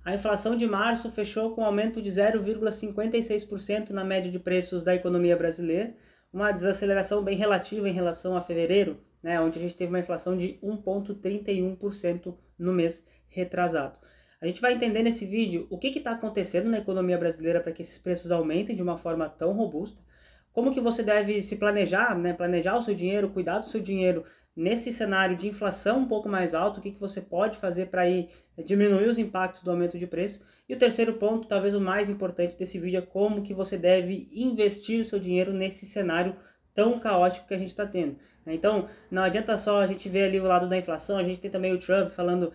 A inflação de março fechou com um aumento de 0,56% na média de preços da economia brasileira, uma desaceleração bem relativa em relação a fevereiro, né, onde a gente teve uma inflação de 1,31% no mês retrasado. A gente vai entender nesse vídeo o que está acontecendo na economia brasileira para que esses preços aumentem de uma forma tão robusta, como que você deve se planejar, né, planejar o seu dinheiro, cuidar do seu dinheiro nesse cenário de inflação um pouco mais alto, o que você pode fazer para diminuir os impactos do aumento de preço. E o terceiro ponto, talvez o mais importante desse vídeo, é como que você deve investir o seu dinheiro nesse cenário tão caótico que a gente está tendo. Então, não adianta só a gente ver ali o lado da inflação, a gente tem também o Trump falando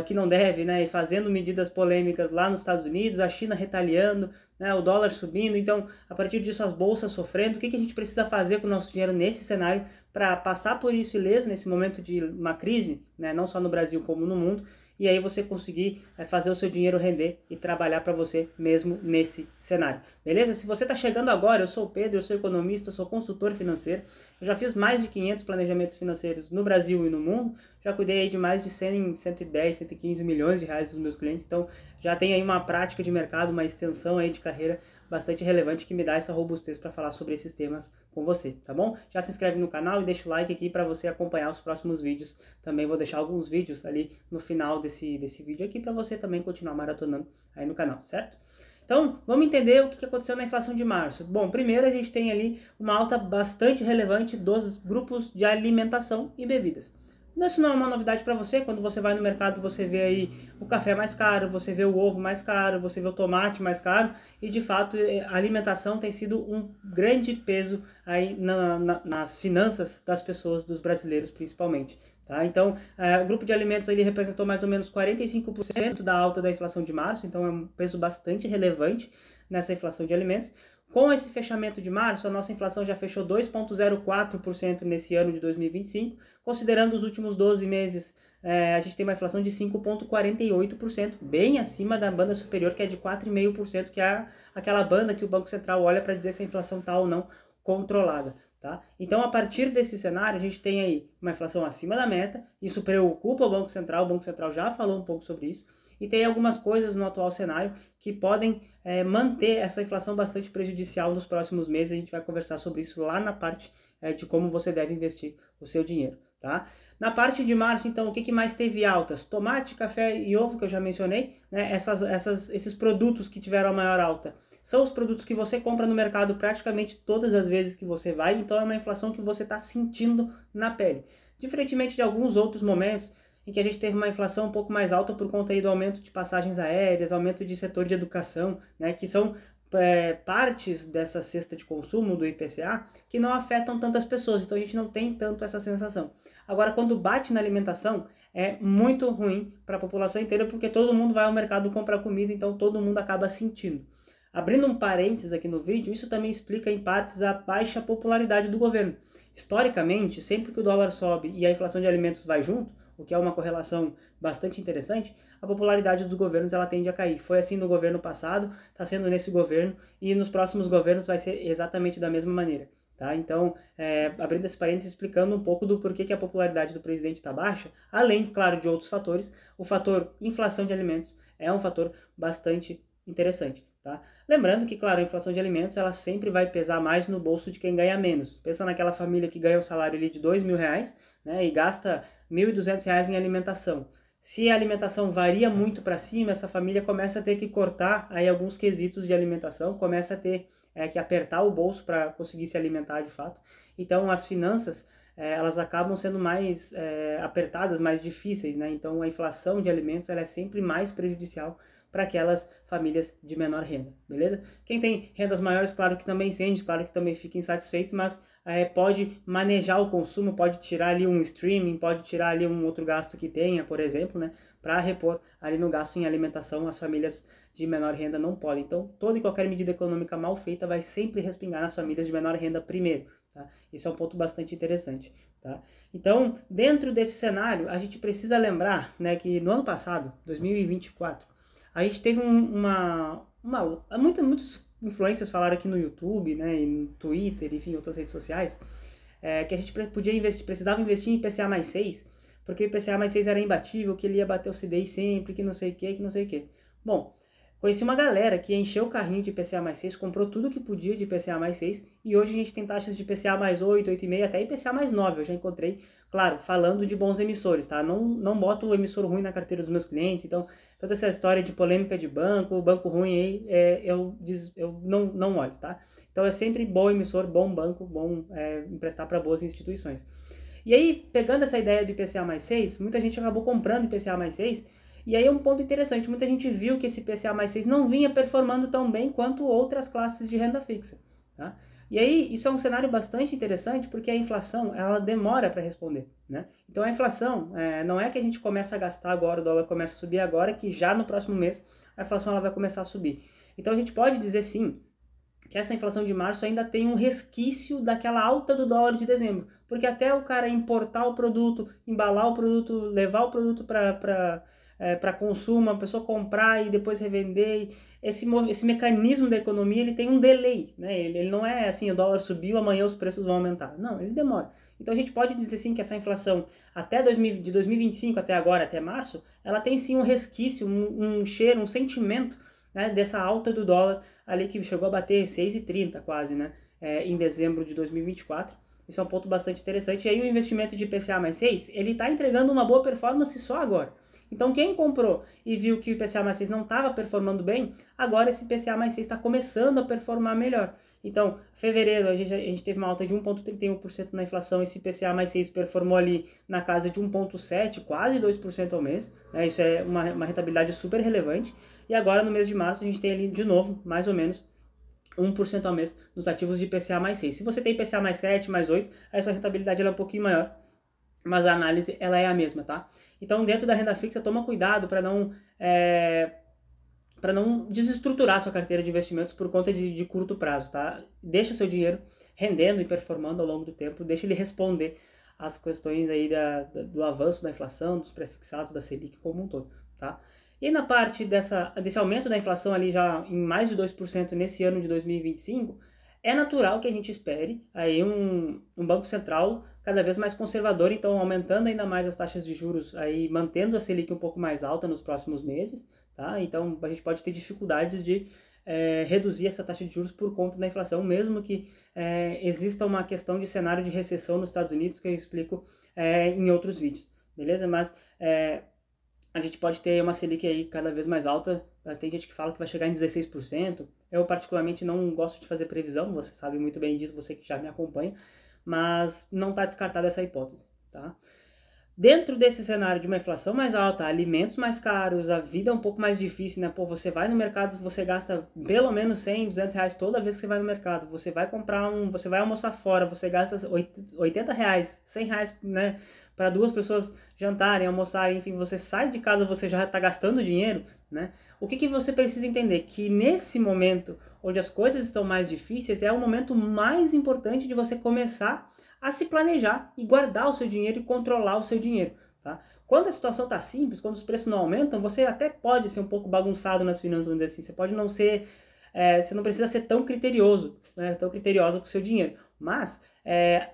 o que não deve, né, e fazendo medidas polêmicas lá nos Estados Unidos, a China retaliando, né, o dólar subindo. Então, a partir disso, as bolsas sofrendo. O que a gente precisa fazer com o nosso dinheiro nesse cenário para passar por isso ileso, nesse momento de uma crise, né, não só no Brasil como no mundo, e aí você conseguir fazer o seu dinheiro render e trabalhar para você mesmo nesse cenário, beleza? Se você está chegando agora, eu sou o Pedro, eu sou economista, eu sou consultor financeiro, eu já fiz mais de 500 planejamentos financeiros no Brasil e no mundo, já cuidei aí de mais de 100, 110, 115 milhões de reais dos meus clientes, então já tem aí uma prática de mercado, uma extensão aí de carreira bastante relevante que me dá essa robustez para falar sobre esses temas com você, tá bom? Já se inscreve no canal e deixa o like aqui para você acompanhar os próximos vídeos. Também vou deixar alguns vídeos ali no final desse vídeo aqui para você também continuar maratonando aí no canal, certo? Então, vamos entender o que aconteceu na inflação de março. Bom, primeiro a gente tem ali uma alta bastante relevante dos grupos de alimentação e bebidas. Isso não é uma novidade para você. Quando você vai no mercado, você vê aí o café mais caro, você vê o ovo mais caro, você vê o tomate mais caro, e de fato a alimentação tem sido um grande peso aí nas finanças das pessoas, dos brasileiros principalmente. Tá? Então, o grupo de alimentos ele representou mais ou menos 45% da alta da inflação de março, então é um peso bastante relevante nessa inflação de alimentos. Com esse fechamento de março, a nossa inflação já fechou 2,04% nesse ano de 2025. Considerando os últimos 12 meses, a gente tem uma inflação de 5,48%, bem acima da banda superior, que é de 4,5%, que é aquela banda que o Banco Central olha para dizer se a inflação está ou não controlada. Tá? Então, a partir desse cenário, a gente tem aí uma inflação acima da meta, isso preocupa o Banco Central já falou um pouco sobre isso, e tem algumas coisas no atual cenário que podem manter essa inflação bastante prejudicial nos próximos meses. A gente vai conversar sobre isso lá na parte de como você deve investir o seu dinheiro. Tá? Na parte de março, então, o que mais teve altas? Tomate, café e ovo, que eu já mencionei, né? Esses produtos que tiveram a maior alta são os produtos que você compra no mercado praticamente todas as vezes que você vai, então é uma inflação que você está sentindo na pele. Diferentemente de alguns outros momentos em que a gente teve uma inflação um pouco mais alta por conta aí do aumento de passagens aéreas, aumento de setor de educação, né, que são partes dessa cesta de consumo do IPCA que não afetam tantas pessoas, então a gente não tem tanto essa sensação. Agora, quando bate na alimentação, é muito ruim para a população inteira, porque todo mundo vai ao mercado comprar comida, então todo mundo acaba sentindo. Abrindo um parênteses aqui no vídeo, isso também explica em partes a baixa popularidade do governo. Historicamente, sempre que o dólar sobe e a inflação de alimentos vai junto, o que é uma correlação bastante interessante, a popularidade dos governos ela tende a cair. Foi assim no governo passado, está sendo nesse governo, e nos próximos governos vai ser exatamente da mesma maneira. Tá? Então, abrindo esse parênteses, explicando um pouco do porquê que a popularidade do presidente está baixa, além, claro, de outros fatores, o fator inflação de alimentos é um fator bastante interessante. Tá? Lembrando que, claro, a inflação de alimentos ela sempre vai pesar mais no bolso de quem ganha menos. Pensa naquela família que ganha um salário ali de R$ 2.000, né, e gasta R$ 1.200 em alimentação. Se a alimentação varia muito para cima, essa família começa a ter que cortar aí alguns quesitos de alimentação, começa a ter que apertar o bolso para conseguir se alimentar de fato. Então as finanças elas acabam sendo mais apertadas, mais difíceis, né? Então a inflação de alimentos ela é sempre mais prejudicial para aquelas famílias de menor renda, beleza? Quem tem rendas maiores, claro que também sente, claro que também fica insatisfeito, mas pode manejar o consumo, pode tirar ali um streaming, pode tirar ali um outro gasto que tenha, por exemplo, né? Para repor ali no gasto em alimentação, as famílias de menor renda não podem. Então, toda e qualquer medida econômica mal feita vai sempre respingar nas famílias de menor renda primeiro. Tá? Isso é um ponto bastante interessante. Tá? Então, dentro desse cenário, a gente precisa lembrar, né, que no ano passado, 2024, a gente teve muitas influências falaram aqui no YouTube, né, e no Twitter, enfim, outras redes sociais, que a gente precisava investir em IPCA mais 6, porque o IPCA mais 6 era imbatível, que ele ia bater o CDI sempre, que não sei o que, que não sei o que. Bom, conheci uma galera que encheu o carrinho de IPCA mais 6, comprou tudo que podia de IPCA mais 6, e hoje a gente tem taxas de IPCA mais 8, 8,5, até IPCA mais 9, eu já encontrei, claro, falando de bons emissores, tá? Não boto o emissor ruim na carteira dos meus clientes, então toda essa história de polêmica de banco ruim aí, eu não olho, tá? Então é sempre bom emissor, bom banco, bom emprestar para boas instituições. E aí, pegando essa ideia do IPCA mais 6, muita gente acabou comprando IPCA mais 6, e aí é um ponto interessante, muita gente viu que esse IPCA mais 6 não vinha performando tão bem quanto outras classes de renda fixa. Tá? E aí, isso é um cenário bastante interessante, porque a inflação, ela demora para responder. Né? Então, a inflação, não é que a gente começa a gastar agora, o dólar começa a subir agora, que já no próximo mês a inflação ela vai começar a subir. Então, a gente pode dizer sim, que essa inflação de março ainda tem um resquício daquela alta do dólar de dezembro, porque até o cara importar o produto, embalar o produto, levar o produto para consumo, a pessoa comprar e depois revender, esse mecanismo da economia ele tem um delay, né? Ele não é assim, o dólar subiu, amanhã os preços vão aumentar. Não, ele demora. Então a gente pode dizer sim que essa inflação até de 2025 até agora, até março, ela tem sim um resquício, um cheiro, um sentimento, né, dessa alta do dólar ali que chegou a bater 6,30 quase, né, em dezembro de 2024. Isso é um ponto bastante interessante. E aí o investimento de IPCA mais 6, ele está entregando uma boa performance só agora. Então quem comprou e viu que o IPCA mais 6 não estava performando bem, agora esse IPCA mais 6 está começando a performar melhor. Então, fevereiro a gente teve uma alta de 1,31% na inflação, esse IPCA mais 6 performou ali na casa de 1,7%, quase 2% ao mês, né? Isso é uma rentabilidade super relevante. E agora no mês de março a gente tem ali de novo, mais ou menos, 1% ao mês nos ativos de IPCA mais 6. Se você tem IPCA mais 7, mais 8, essa rentabilidade ela é um pouquinho maior, mas a análise ela é a mesma, tá? Então dentro da renda fixa, toma cuidado para não desestruturar sua carteira de investimentos por conta de curto prazo, tá? Deixa o seu dinheiro rendendo e performando ao longo do tempo, deixa ele responder às questões aí do avanço da inflação, dos prefixados, da Selic como um todo, tá? E na parte desse aumento da inflação ali já em mais de 2% nesse ano de 2025, é natural que a gente espere aí um Banco Central cada vez mais conservador, então aumentando ainda mais as taxas de juros, aí mantendo a Selic um pouco mais alta nos próximos meses, tá? Então a gente pode ter dificuldades de reduzir essa taxa de juros por conta da inflação, mesmo que exista uma questão de cenário de recessão nos Estados Unidos, que eu explico em outros vídeos, beleza? Mas a gente pode ter uma Selic aí cada vez mais alta, tem gente que fala que vai chegar em 16%, eu particularmente não gosto de fazer previsão, você sabe muito bem disso, você que já me acompanha, mas não está descartada essa hipótese, tá? Dentro desse cenário de uma inflação mais alta, alimentos mais caros, a vida é um pouco mais difícil, né? Pô, você vai no mercado, você gasta pelo menos 100, 200 reais toda vez que você vai no mercado. Você vai você vai almoçar fora, você gasta 80 reais, 100 reais, né? Para duas pessoas jantarem, almoçarem, enfim, você sai de casa, você já está gastando dinheiro, né? O que você precisa entender? Que nesse momento, onde as coisas estão mais difíceis, é o momento mais importante de você começar a se planejar e guardar o seu dinheiro e controlar o seu dinheiro, tá? Quando a situação está simples, quando os preços não aumentam, você até pode ser um pouco bagunçado nas finanças, vamos dizer assim, você pode não ser, você não precisa ser tão criterioso, né, tão criteriosa com o seu dinheiro, mas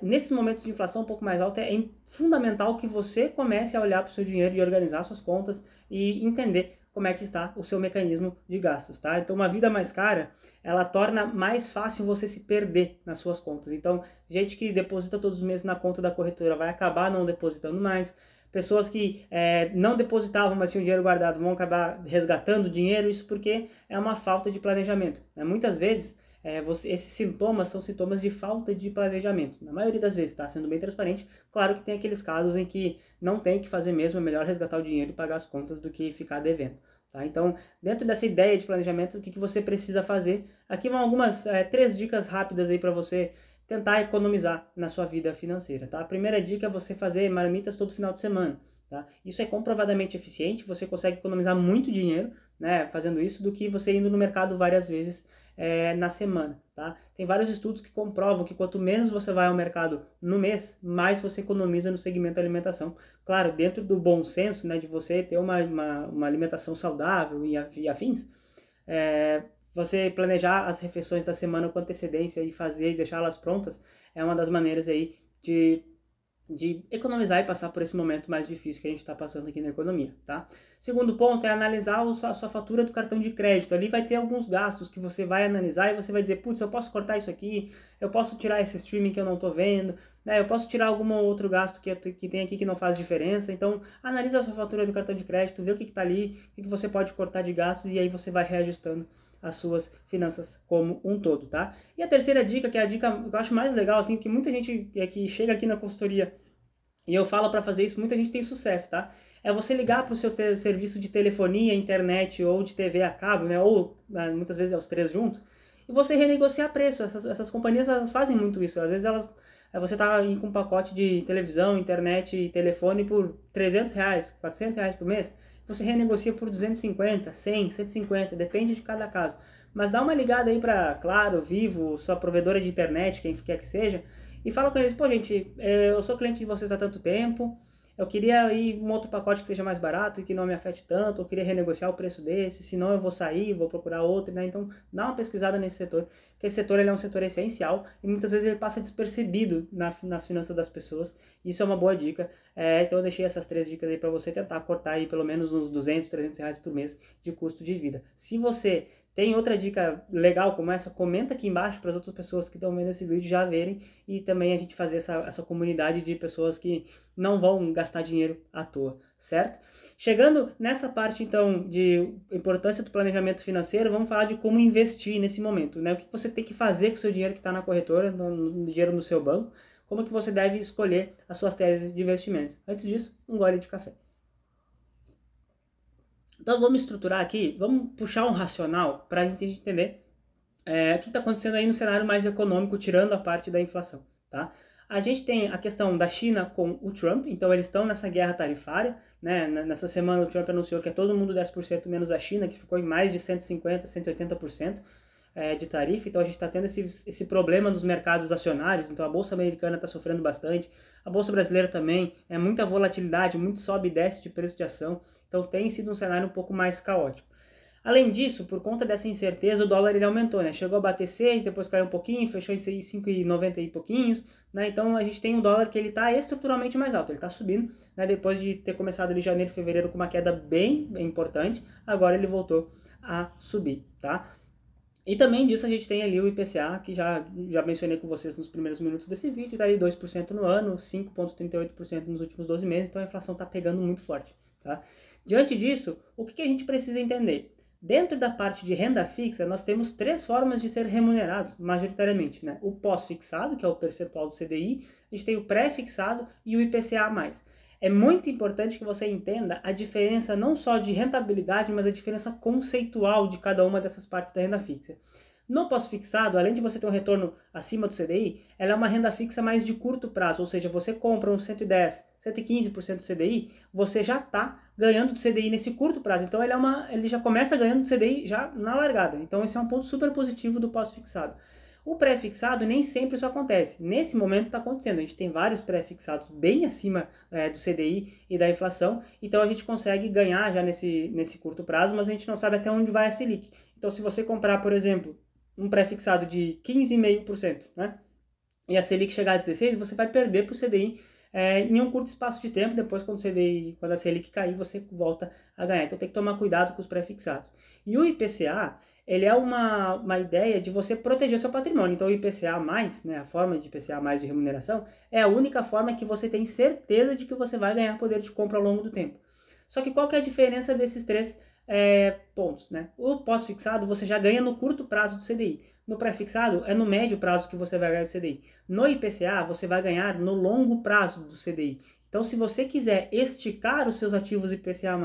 nesse momento de inflação um pouco mais alta, é fundamental que você comece a olhar para o seu dinheiro e organizar suas contas e entender como é que está o seu mecanismo de gastos, tá? Então, uma vida mais cara, ela torna mais fácil você se perder nas suas contas. Então, gente que deposita todos os meses na conta da corretora vai acabar não depositando mais. Pessoas que não depositavam, mas tinham dinheiro guardado, vão acabar resgatando dinheiro, isso porque é uma falta de planejamento, né? Muitas vezes, esses sintomas são sintomas de falta de planejamento. Na maioria das vezes, tá? Sendo bem transparente, claro que tem aqueles casos em que não tem o que fazer mesmo, é melhor resgatar o dinheiro e pagar as contas do que ficar devendo. Tá? Então, dentro dessa ideia de planejamento, o que você precisa fazer? Aqui vão algumas 3 dicas rápidas aí para você tentar economizar na sua vida financeira. Tá? A primeira dica é você fazer marmitas todo final de semana. Tá? Isso é comprovadamente eficiente, você consegue economizar muito dinheiro, né, fazendo isso, do que você indo no mercado várias vezes na semana, tá? Tem vários estudos que comprovam que quanto menos você vai ao mercado no mês, mais você economiza no segmento da alimentação. Claro, dentro do bom senso, né, de você ter uma alimentação saudável e afins, você planejar as refeições da semana com antecedência e fazer e deixá-las prontas é uma das maneiras aí de de economizar e passar por esse momento mais difícil que a gente está passando aqui na economia, tá? Segundo ponto é analisar a sua fatura do cartão de crédito. Ali vai ter alguns gastos que você vai analisar e você vai dizer, putz, eu posso cortar isso aqui, eu posso tirar esse streaming que eu não estou vendo, né? Eu posso tirar algum outro gasto que tem aqui que não faz diferença. Então, analisa a sua fatura do cartão de crédito, vê o que está ali, o que você pode cortar de gastos e aí você vai reajustando as suas finanças como um todo, tá? E a terceira dica, que é a dica que eu acho mais legal, assim, que muita gente que chega aqui na consultoria e eu falo para fazer isso, muita gente tem sucesso, tá? É você ligar para o seu serviço de telefonia, internet ou de TV a cabo, né? Ou muitas vezes é os três juntos, e você renegociar preço. Essas companhias, elas fazem muito isso. Às vezes você tá aí com um pacote de televisão, internet e telefone por R$300, R$400 por mês, você renegocia por 250, 100, 150, depende de cada caso. Mas dá uma ligada aí para Claro, Vivo, sua provedora de internet, quem quer que seja, e fala com eles, pô gente, eu sou cliente de vocês há tanto tempo, eu queria ir um outro pacote que seja mais barato e que não me afete tanto, eu queria renegociar o preço desse, senão eu vou sair, vou procurar outro, né? Então dá uma pesquisada nesse setor, porque esse setor ele é um setor essencial e muitas vezes ele passa despercebido nas finanças das pessoas. Isso é uma boa dica. Então eu deixei essas 3 dicas aí para você tentar cortar aí pelo menos uns 200, R$300 por mês de custo de vida. Se você tem outra dica legal como essa, comenta aqui embaixo para as outras pessoas que estão vendo esse vídeo já verem, e também a gente fazer essa comunidade de pessoas que não vão gastar dinheiro à toa, certo? Chegando nessa parte, então, de importância do planejamento financeiro, vamos falar de como investir nesse momento, né? O que você tem que fazer com o seu dinheiro que está na corretora, no dinheiro no seu banco, como que você deve escolher as suas teses de investimento. Antes disso, um gole de café. Então vamos estruturar aqui, vamos puxar um racional para a gente entender o que está acontecendo aí no cenário mais econômico, tirando a parte da inflação, tá? A gente tem a questão da China com o Trump, então eles estão nessa guerra tarifária, né? Nessa semana o Trump anunciou que é todo mundo 10% menos a China, que ficou em mais de 150%, 180% de tarifa, então a gente está tendo esse problema nos mercados acionários, então a Bolsa Americana está sofrendo bastante, a Bolsa Brasileira também, muita volatilidade, muito sobe e desce de preço de ação, então tem sido um cenário um pouco mais caótico. Além disso, por conta dessa incerteza, o dólar ele aumentou, né? Chegou a bater 6, depois caiu um pouquinho, fechou em 5,90 e pouquinhos, né? Então a gente tem um dólar que ele está estruturalmente mais alto, ele está subindo, né? Depois de ter começado ali janeiro e fevereiro com uma queda bem importante, agora ele voltou a subir, tá? E também disso a gente tem ali o IPCA, que já mencionei com vocês nos primeiros minutos desse vídeo, está ali 2% no ano, 5,38% nos últimos 12 meses, então a inflação está pegando muito forte, tá? Diante disso, o que a gente precisa entender? Dentro da parte de renda fixa, nós temos 3 formas de ser remunerados, majoritariamente, né? O pós-fixado, que é o percentual do CDI, a gente tem o pré-fixado e o IPCA+. É muito importante que você entenda a diferença não só de rentabilidade, mas a diferença conceitual de cada uma dessas partes da renda fixa. No pós-fixado, além de você ter um retorno acima do CDI, ela é uma renda fixa mais de curto prazo, ou seja, você compra uns 110, 115% do CDI, você já está ganhando do CDI nesse curto prazo. Então ele já começa ganhando do CDI já na largada. Então esse é um ponto super positivo do pós-fixado. O pré-fixado nem sempre isso acontece. Nesse momento está acontecendo. A gente tem vários pré-fixados bem acima do CDI e da inflação. Então a gente consegue ganhar já nesse curto prazo, mas a gente não sabe até onde vai a Selic. Então se você comprar, por exemplo, um pré-fixado de 15,5%, né? E a Selic chegar a 16%, você vai perder para o CDI em um curto espaço de tempo. Depois, quando a Selic cair, você volta a ganhar. Então tem que tomar cuidado com os pré-fixados. E o IPCA, ele é uma ideia de você proteger seu patrimônio. Então o IPCA+, né, a forma de IPCA+, de remuneração, é a única forma que você tem certeza de que você vai ganhar poder de compra ao longo do tempo. Só que qual que é a diferença desses 3 pontos, né? O pós-fixado você já ganha no curto prazo do CDI. No pré-fixado é no médio prazo que você vai ganhar do CDI. No IPCA você vai ganhar no longo prazo do CDI. Então se você quiser esticar os seus ativos IPCA+,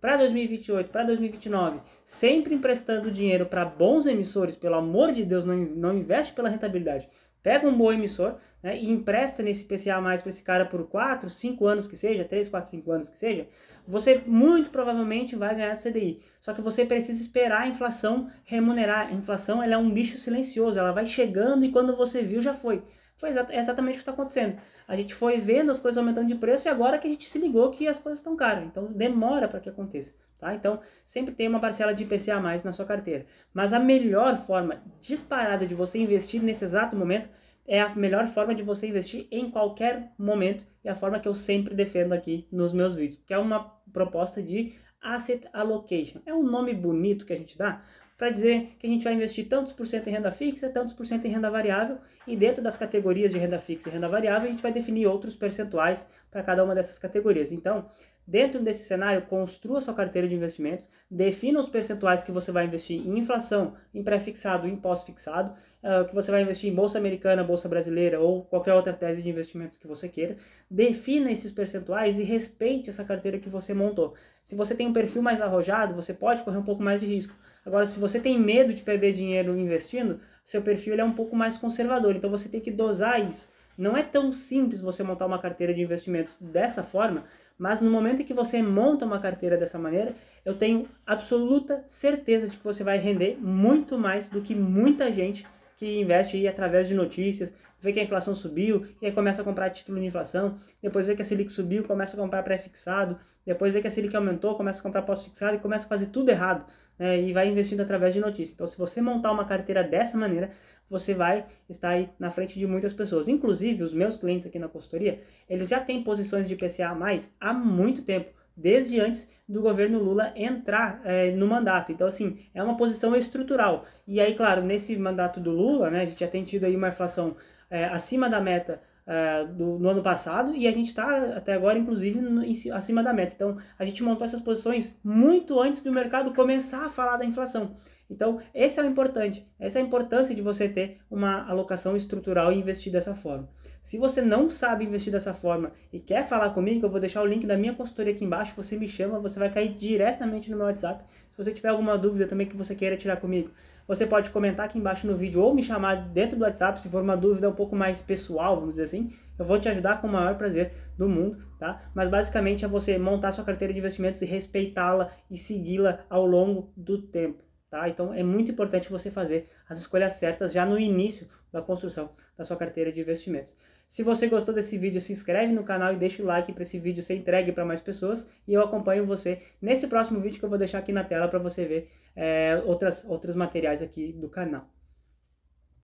para 2028, para 2029, sempre emprestando dinheiro para bons emissores, pelo amor de Deus, não investe pela rentabilidade. Pega um bom emissor, né, e empresta nesse IPCA+ para esse cara por 4, 5 anos que seja, 3, 4, 5 anos que seja, você muito provavelmente vai ganhar do CDI. Só que você precisa esperar a inflação remunerar. A inflação ela é um bicho silencioso, ela vai chegando e quando você viu já foi. Foi exatamente o que está acontecendo. A gente foi vendo as coisas aumentando de preço e agora que a gente se ligou que as coisas estão caras. Então demora para que aconteça. Tá? Então sempre tem uma parcela de IPCA+ na sua carteira. Mas a melhor forma disparada de você investir nesse exato momento é a melhor forma de você investir em qualquer momento e a forma que eu sempre defendo aqui nos meus vídeos, que é uma proposta de Asset Allocation. É um nome bonito que a gente dá para dizer que a gente vai investir tantos por cento em renda fixa, tantos por cento em renda variável, e dentro das categorias de renda fixa e renda variável, a gente vai definir outros percentuais para cada uma dessas categorias. Então, dentro desse cenário, construa sua carteira de investimentos, defina os percentuais que você vai investir em inflação, em pré-fixado, em pós-fixado, que você vai investir em bolsa americana, bolsa brasileira ou qualquer outra tese de investimentos que você queira. Defina esses percentuais e respeite essa carteira que você montou. Se você tem um perfil mais arrojado, você pode correr um pouco mais de risco. Agora, se você tem medo de perder dinheiro investindo, seu perfil ele é um pouco mais conservador, então você tem que dosar isso. Não é tão simples você montar uma carteira de investimentos dessa forma, mas no momento em que você monta uma carteira dessa maneira, eu tenho absoluta certeza de que você vai render muito mais do que muita gente que investe aí através de notícias, vê que a inflação subiu, e aí começa a comprar título de inflação, depois vê que a Selic subiu, começa a comprar pré-fixado, depois vê que a Selic aumentou, começa a comprar pós-fixado e começa a fazer tudo errado, né, e vai investindo através de notícias. Então, se você montar uma carteira dessa maneira, você vai estar aí na frente de muitas pessoas. Inclusive, os meus clientes aqui na consultoria, eles já têm posições de IPCA+, há muito tempo, desde antes do governo Lula entrar no mandato. Então, assim, é uma posição estrutural. E aí, claro, nesse mandato do Lula, né, a gente já tem tido aí uma inflação acima da meta no ano passado, e a gente está até agora, inclusive, acima da meta. Então, a gente montou essas posições muito antes do mercado começar a falar da inflação. Então, esse é o importante, essa é a importância de você ter uma alocação estrutural e investir dessa forma. Se você não sabe investir dessa forma e quer falar comigo, eu vou deixar o link da minha consultoria aqui embaixo, você me chama, você vai cair diretamente no meu WhatsApp. Se você tiver alguma dúvida também que você queira tirar comigo, você pode comentar aqui embaixo no vídeo ou me chamar dentro do WhatsApp, se for uma dúvida um pouco mais pessoal, vamos dizer assim, eu vou te ajudar com o maior prazer do mundo, tá? Mas basicamente é você montar sua carteira de investimentos e respeitá-la e segui-la ao longo do tempo. Tá? Então é muito importante você fazer as escolhas certas já no início da construção da sua carteira de investimentos. Se você gostou desse vídeo, se inscreve no canal e deixa o like para esse vídeo ser entregue para mais pessoas. E eu acompanho você nesse próximo vídeo que eu vou deixar aqui na tela para você ver outros materiais aqui do canal.